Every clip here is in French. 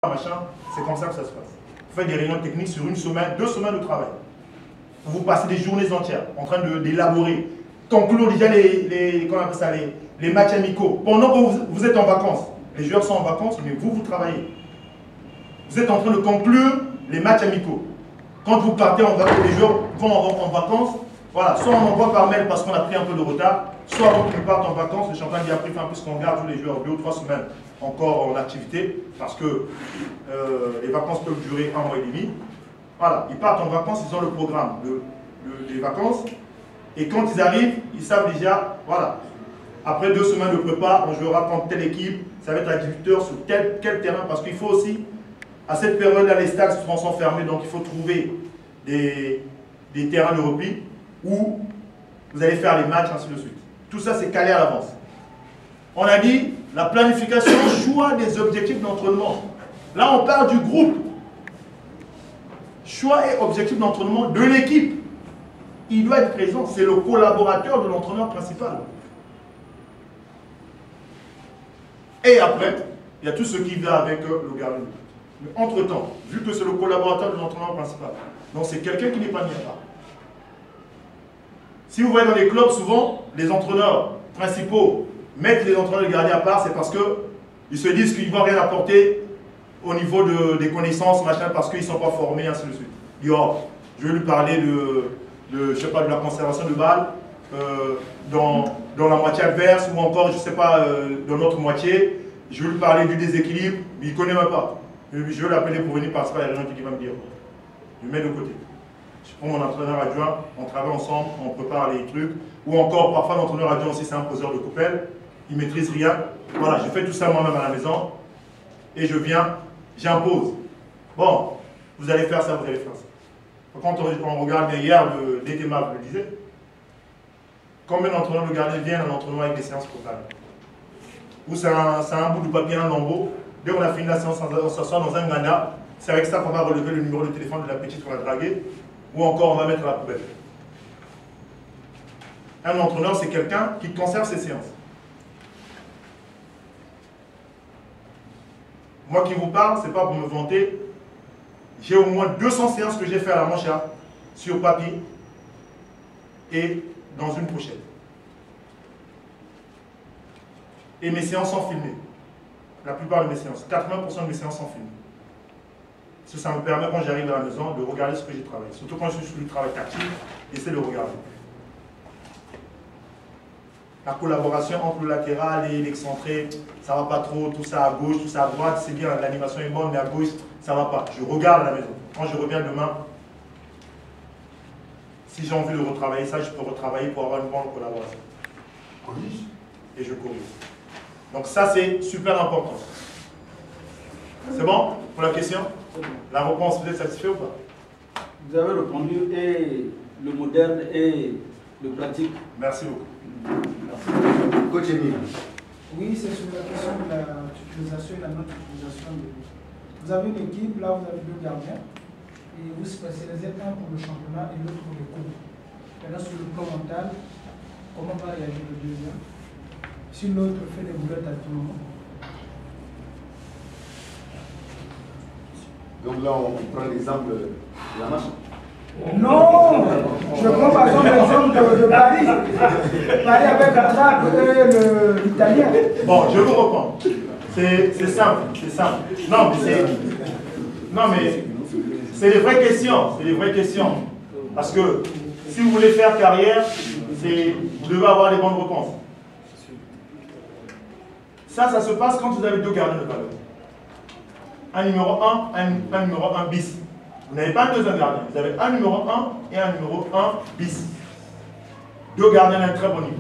machin, c'est comme ça que ça se passe. Vous faites des réunions techniques sur une semaine, 2 semaines de travail. Vous passez des journées entières en train d'élaborer, conclure déjà comment on appelle ça, les matchs amicaux. Pendant que vous êtes en vacances, les joueurs sont en vacances, mais vous travaillez. Vous êtes en train de conclure les matchs amicaux. Quand vous partez en vacances, les joueurs vont en vacances, voilà, soit on envoie par mail parce qu'on a pris un peu de retard, soit avant qu'ils partent en vacances, le champion dit après, puisqu'on garde tous les joueurs 2 ou 3 semaines encore en activité, parce que les vacances peuvent durer 1 mois et demi. Voilà, ils partent en vacances, ils ont le programme des vacances, et quand ils arrivent, ils savent déjà, voilà, après 2 semaines de prépa, on jouera contre telle équipe, ça va être à 18h sur quel terrain, parce qu'il faut aussi, à cette période-là, les stades sont fermés, donc il faut trouver des terrains de repli où vous allez faire les matchs, ainsi de suite. Tout ça, c'est calé à l'avance. On a dit, la planification, choix des objectifs d'entraînement. Là, on parle du groupe. Choix et objectifs d'entraînement de l'équipe. Il doit être présent, c'est le collaborateur de l'entraîneur principal. Et après, il y a tout ce qui va avec le gardien. Mais entre-temps, vu que c'est le collaborateur de l'entraîneur principal, donc c'est quelqu'un qui n'est pas mis à part. Si vous voyez dans les clubs, souvent, les entraîneurs principaux mettent les entraîneurs de gardien à part, c'est parce qu'ils se disent qu'ils ne vont rien apporter au niveau des connaissances, machin, parce qu'ils ne sont pas formés, ainsi de suite. Ils disent, oh, je vais lui parler je sais pas, de la conservation de balles dans la moitié adverse, ou encore, je ne sais pas, dans notre moitié. Je vais lui parler du déséquilibre, mais il ne connaît même pas. Je vais l'appeler pour venir participer à la réunion qui va me dire. Je mets de côté. Je prends mon entraîneur adjoint, on travaille ensemble, on prépare les trucs. Ou encore, parfois, l'entraîneur adjoint aussi, c'est un poseur de coupelle. Il ne maîtrise rien. Voilà, je fais tout ça moi-même à la maison. Et je viens, j'impose. Bon, vous allez faire ça, vous allez faire ça. Quand on regarde hier, DTMAP le disait, combien d'entraîneurs de gardien viennent à l'entraînement avec des séances programmées? Ou c'est un bout de papier, un lambeau. Dès qu'on a fini la séance, on s'assoit dans un ganda. C'est avec ça qu'on va relever le numéro de téléphone de la petite qu'on a draguée. Ou encore, on va mettre à la poubelle. Un entraîneur, c'est quelqu'un qui conserve ses séances. Moi qui vous parle, ce n'est pas pour me vanter. J'ai au moins 200 séances que j'ai fait à la manche sur papier et dans une pochette. Et mes séances sont filmées. La plupart de mes séances, 80% de mes séances sont filmées. Ça me permet, quand j'arrive à la maison, de regarder ce que j'ai travaillé. Surtout quand je suis sur le travail tactique, j'essaie de regarder. La collaboration entre le latéral et l'excentré, ça ne va pas trop, tout ça à gauche, tout ça à droite, c'est bien, l'animation est bonne, mais à gauche, ça ne va pas. Je regarde à la maison. Quand je reviens demain, si j'ai envie de retravailler ça, je peux retravailler pour avoir une bonne collaboration. Et je corrige. Donc ça, c'est super important. C'est bon pour la question? La réponse, vous êtes satisfait ou pas? Vous avez répondu, et le moderne et le pratique. Merci beaucoup. Merci. Coach Emile. Oui, c'est sur la question de l'utilisation et la non-utilisation. Vous avez une équipe, là vous avez 2 gardiens, et vous spécialisez un pour le championnat et l'autre pour le cours. Maintenant, sur le plan mental, comment va réagir le deuxième si l'autre fait des boulettes à tout moment? Donc là, on prend l'exemple de la marche. Non, je prends par exemple l'exemple de Paris. Paris avec la trappe et l'italien. Bon, je vous reprends. C'est simple, c'est simple. Non, mais c'est des vraies questions. C'est des vraies questions. Parce que si vous voulez faire carrière, vous devez avoir les bonnes réponses. Ça se passe quand vous avez 2 gardiens de ballon. Un numéro 1, un numéro 1 bis. Vous n'avez pas un deuxième gardien. Vous avez un numéro 1 et un numéro 1 bis. 2 gardiens d'un très bon niveau.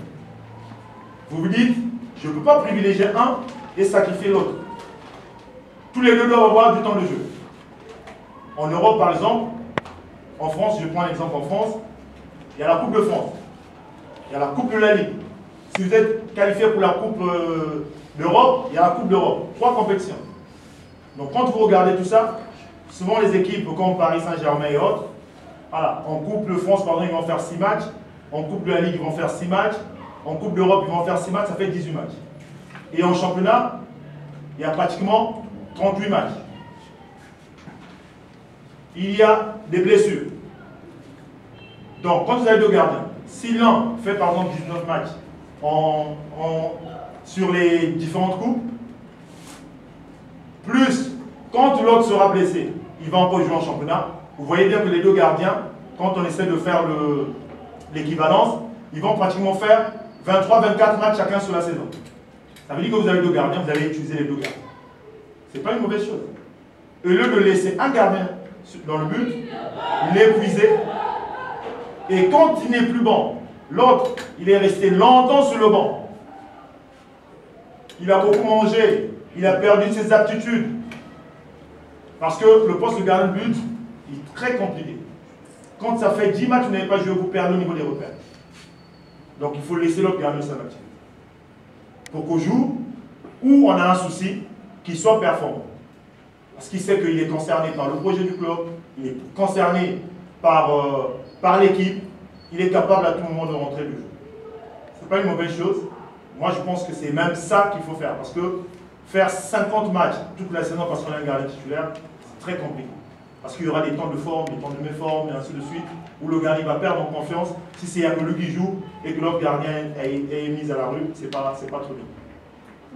Vous vous dites, je ne peux pas privilégier un et sacrifier l'autre. Tous les 2 doivent avoir du temps de jeu. En Europe, par exemple, en France, je prends l'exemple en France, il y a la Coupe de France. Il y a la Coupe de la Ligue. Si vous êtes qualifié pour la Coupe d'Europe, il y a la Coupe d'Europe. 3 compétitions. Donc quand vous regardez tout ça, souvent les équipes comme Paris Saint-Germain et autres, voilà, en Coupe de France, pardon, ils vont faire 6 matchs. En Coupe de la Ligue, ils vont faire 6 matchs. En Coupe d'Europe, ils vont faire 6 matchs, ça fait 18 matchs. Et en championnat, il y a pratiquement 38 matchs. il y a des blessures. Donc, quand vous avez deux gardiens, si l'un fait par exemple 19 matchs sur les différentes coupes, plus quand l'autre sera blessé, il va encore jouer en championnat, vous voyez bien que les deux gardiens, quand on essaie de faire l'équivalence, ils vont pratiquement faire 23-24 matchs chacun sur la saison. Ça veut dire que vous avez deux gardiens, vous allez utiliser les deux gardiens. Ce n'est pas une mauvaise chose. Au lieu de laisser un gardien dans le but, l'épuiser, et quand il n'est plus bon, l'autre, il est resté longtemps sur le banc. Il a beaucoup mangé, il a perdu ses aptitudes. Parce que le poste de gardien de but est très compliqué. Quand ça fait 10 matchs que vous n'avez pas joué, vous perdez au niveau des repères. Donc il faut laisser l'autre gardien s'activer. Pour qu'au jour où on a un souci, qu'il soit performant. Parce qu'il sait qu'il est concerné par le projet du club, il est concerné par l'équipe, il est capable à tout moment de rentrer du jeu. Ce n'est pas une mauvaise chose. Moi je pense que c'est même ça qu'il faut faire. Parce que faire 50 matchs toute la saison parce qu'on a un gardien titulaire, c'est très compliqué. Parce qu'il y aura des temps de forme, des temps de méforme, et ainsi de suite, où le gardien va perdre en confiance. Si c'est Yagolu qui joue et que l'autre gardien est mis à la rue, c'est pas trop bien.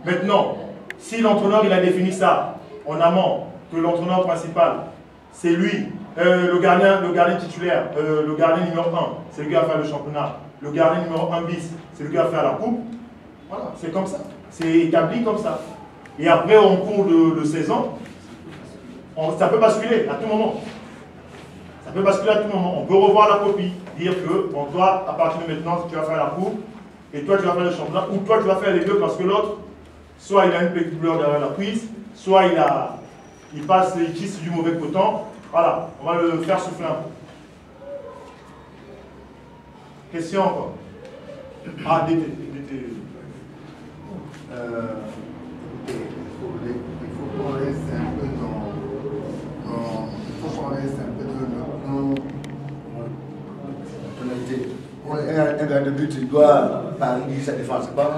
Maintenant, si l'entraîneur il a défini ça en amont, que l'entraîneur principal, c'est lui, le gardien titulaire, le gardien numéro 1, c'est lui qui va faire le championnat, le gardien numéro 1 bis, c'est lui qui va faire la coupe, voilà, c'est comme ça, c'est établi comme ça. Et après, en cours de saison, ça peut basculer à tout moment. Ça peut basculer à tout moment. On peut revoir la copie, dire que, bon, toi, à partir de maintenant, tu vas faire la coupe, et toi, tu vas faire le championnat, ou toi, tu vas faire les deux parce que l'autre, soit il a une petite douleur derrière la cuisse, soit il tisse du mauvais coton. Voilà, on va le faire souffler un peu. Question encore. Ah, DT. Il faut qu'on reste un peu dans un gardien de but, il doit parier sa défense, c'est pas